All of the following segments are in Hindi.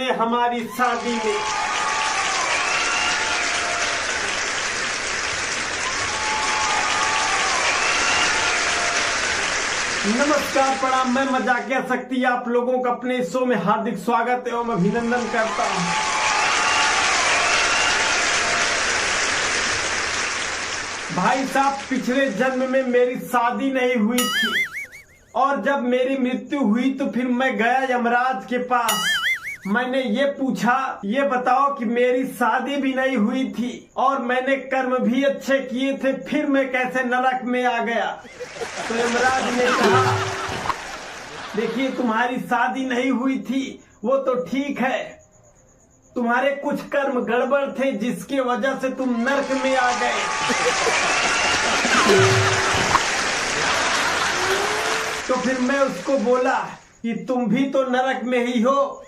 हैं हमारी शादी में। नमस्कार, प्रणाम। मैं मजाकिया शक्ति आप लोगों का अपने शो में हार्दिक स्वागत एवं अभिनंदन करता हूं। भाई साहब, पिछले जन्म में मेरी शादी नहीं हुई थी और जब मेरी मृत्यु हुई तो फिर मैं गया यमराज के पास। मैंने ये पूछा, ये बताओ कि मेरी शादी भी नहीं हुई थी और मैंने कर्म भी अच्छे किए थे, फिर मैं कैसे नरक में आ गया? तो यमराज ने कहा, देखिए, तुम्हारी शादी नहीं हुई थी वो तो ठीक है, तुम्हारे कुछ कर्म गड़बड़ थे जिसकी वजह से तुम नरक में आ गए। तो फिर मैं उसको बोला कि तुम भी तो नरक में ही हो,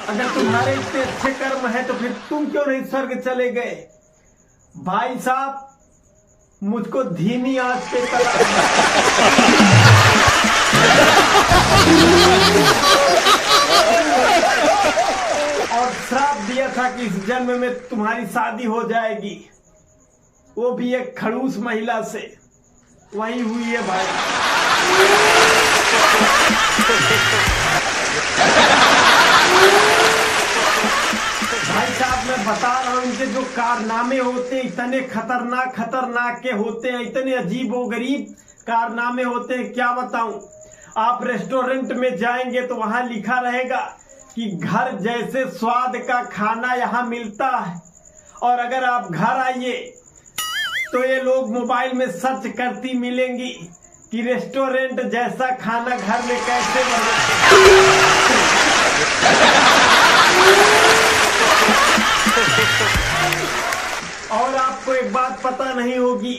अगर तुम्हारे इतने अच्छे कर्म है तो फिर तुम क्यों नहीं स्वर्ग चले गए? भाई साहब, मुझको धीमी आंच पे तला और श्राप दिया था कि इस जन्म में तुम्हारी शादी हो जाएगी, वो भी एक खड़ूस महिला से। वही हुई है भाई। भाई साहब, मैं बता रहा हूँ, इनके जो कारनामे होते हैं इतने खतरनाक के होते हैं, इतने अजीबोगरीब कारनामे होते हैं, क्या बताऊं। आप रेस्टोरेंट में जाएंगे तो वहां लिखा रहेगा कि घर जैसे स्वाद का खाना यहाँ मिलता है, और अगर आप घर आइए तो ये लोग मोबाइल में सर्च करती मिलेंगी कि रेस्टोरेंट जैसा खाना घर में कैसे बने। और आपको एक बात पता नहीं होगी,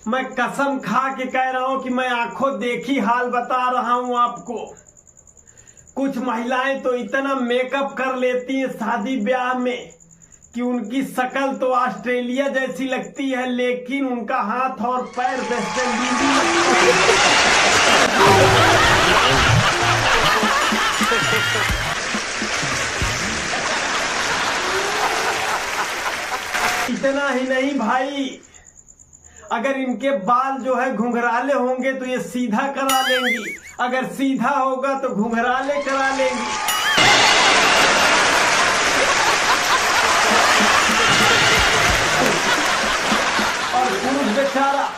मैं कसम खा के कह रहा हूं कि मैं आंखों देखी हाल बता रहा हूं आपको। कुछ महिलाएं तो इतना मेकअप कर लेती हैं शादी ब्याह में कि उनकी शक्ल तो ऑस्ट्रेलिया जैसी लगती है, लेकिन उनका हाथ और पैर वेस्ट इंडीज। इतना ही नहीं भाई, अगर इनके बाल जो है घुंघराले होंगे तो ये सीधा करा लेंगी, अगर सीधा होगा तो घुंघराले करा लेंगी। और पुरुष बेचारा,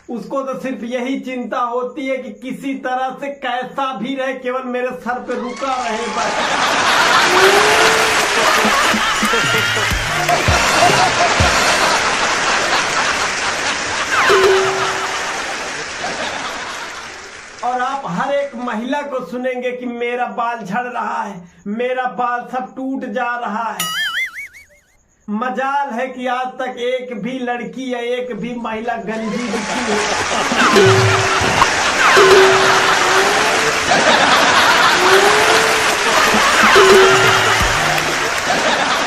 उसको तो सिर्फ यही चिंता होती है कि किसी तरह से कैसा भी रहे, केवल मेरे सर पे रुका रहे बस। और आप हर एक महिला को सुनेंगे कि मेरा बाल झड़ रहा है, मेरा बाल सब टूट जा रहा है। मजाल है कि आज तक एक भी लड़की या एक भी महिला गंजी दिखी है।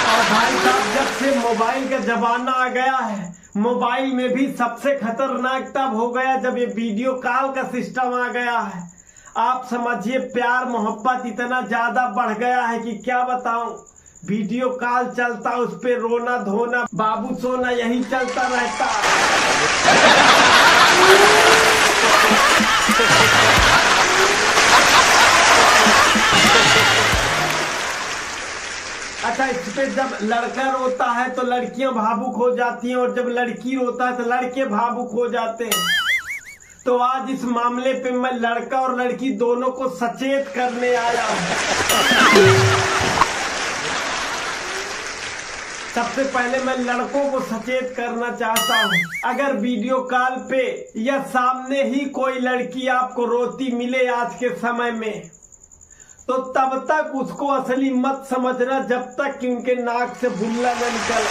और भाई साहब, जब से मोबाइल का जमाना आ गया है, मोबाइल में भी सबसे खतरनाक तब हो गया जब ये वीडियो कॉल का सिस्टम आ गया है। आप समझिए, प्यार मोहब्बत इतना ज्यादा बढ़ गया है कि क्या बताऊं। वीडियो कॉल चलता, उस पे रोना धोना, बाबू सोना, यही चलता रहता। अच्छा, इस पे जब लड़का रोता है तो लड़कियां भावुक हो जाती हैं, और जब लड़की रोता है तो लड़के भावुक हो जाते हैं। तो आज इस मामले पे मैं लड़का और लड़की दोनों को सचेत करने आया हूं। सबसे पहले मैं लड़कों को सचेत करना चाहता हूं, अगर वीडियो कॉल पे या सामने ही कोई लड़की आपको रोती मिले आज के समय में, तो तब तक उसको असली मत समझना जब तक कि उनके नाक से बुल्ला न निकले।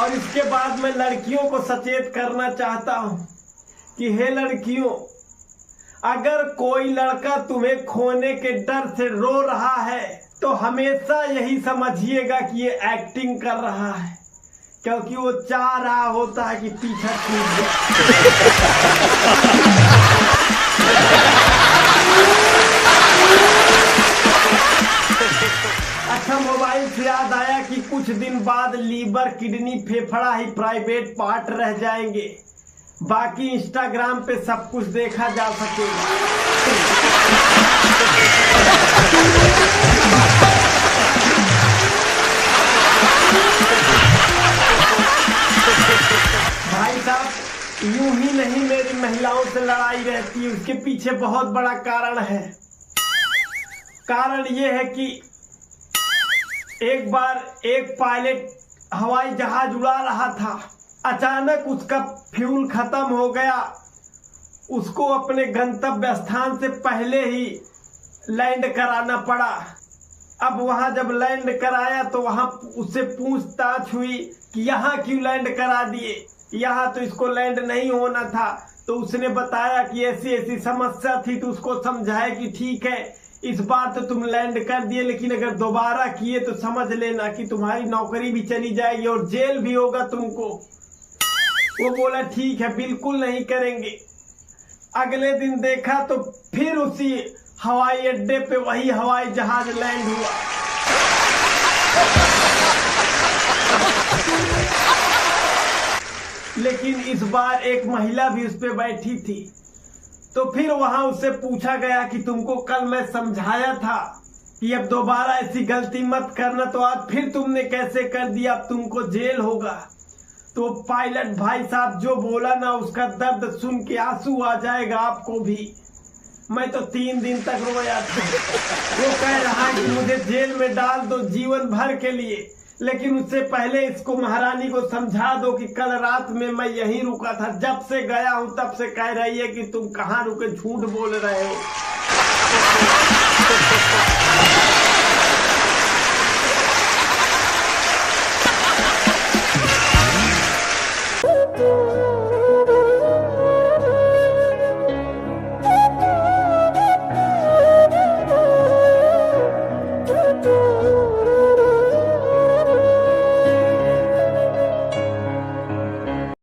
और इसके बाद मैं लड़कियों को सचेत करना चाहता हूं कि हे लड़कियों, अगर कोई लड़का तुम्हें खोने के डर से रो रहा है तो हमेशा यही समझिएगा कि ये एक्टिंग कर रहा है, क्योंकि वो चाह रहा होता है कि पीछा छूट जाए। अच्छा, मोबाइल से याद आया कि कुछ दिन बाद लीवर, किडनी, फेफड़ा ही प्राइवेट पार्ट रह जाएंगे, बाकी इंस्टाग्राम पे सब कुछ देखा जा सकेगा। भाई साहब, यूं ही नहीं मेरी महिलाओं से लड़ाई रहती है, उसके पीछे बहुत बड़ा कारण है। कारण ये है कि एक बार एक पायलट हवाई जहाज उड़ा रहा था, अचानक उसका फ्यूल खत्म हो गया। उसको अपने गंतव्य स्थान से पहले ही लैंड कराना पड़ा। अब वहां जब लैंड कराया तो वहां उससे पूछताछ हुई कि यहाँ क्यों लैंड करा दिए, यहाँ तो इसको लैंड नहीं होना था। तो उसने बताया कि ऐसी ऐसी समस्या थी, तो उसको समझाया कि ठीक है, इस बार तो तुम लैंड कर दिए, लेकिन अगर दोबारा किए तो समझ लेना कि तुम्हारी नौकरी भी चली जाएगी और जेल भी होगा तुमको। वो बोला ठीक है, बिल्कुल नहीं करेंगे। अगले दिन देखा तो फिर उसी हवाई अड्डे पे वही हवाई जहाज लैंड हुआ। लेकिन इस बार एक महिला भी उस पे बैठी थी। तो फिर वहां उससे पूछा गया कि तुमको कल मैं समझाया था कि अब दोबारा ऐसी गलती मत करना, तो आज फिर तुमने कैसे कर दिया, अब तुमको जेल होगा। तो पायलट भाई साहब जो बोला ना, उसका दर्द सुन के आंसू आ जाएगा आपको भी। मैं तो 3 दिन तक रोया था। वो कह रहा है कि मुझे जेल में डाल दो जीवन भर के लिए, लेकिन उससे पहले इसको महारानी को समझा दो कि कल रात में मैं यहीं रुका था, जब से गया हूं तब से कह रही है कि तुम कहाँ रुके, झूठ बोल रहे हो।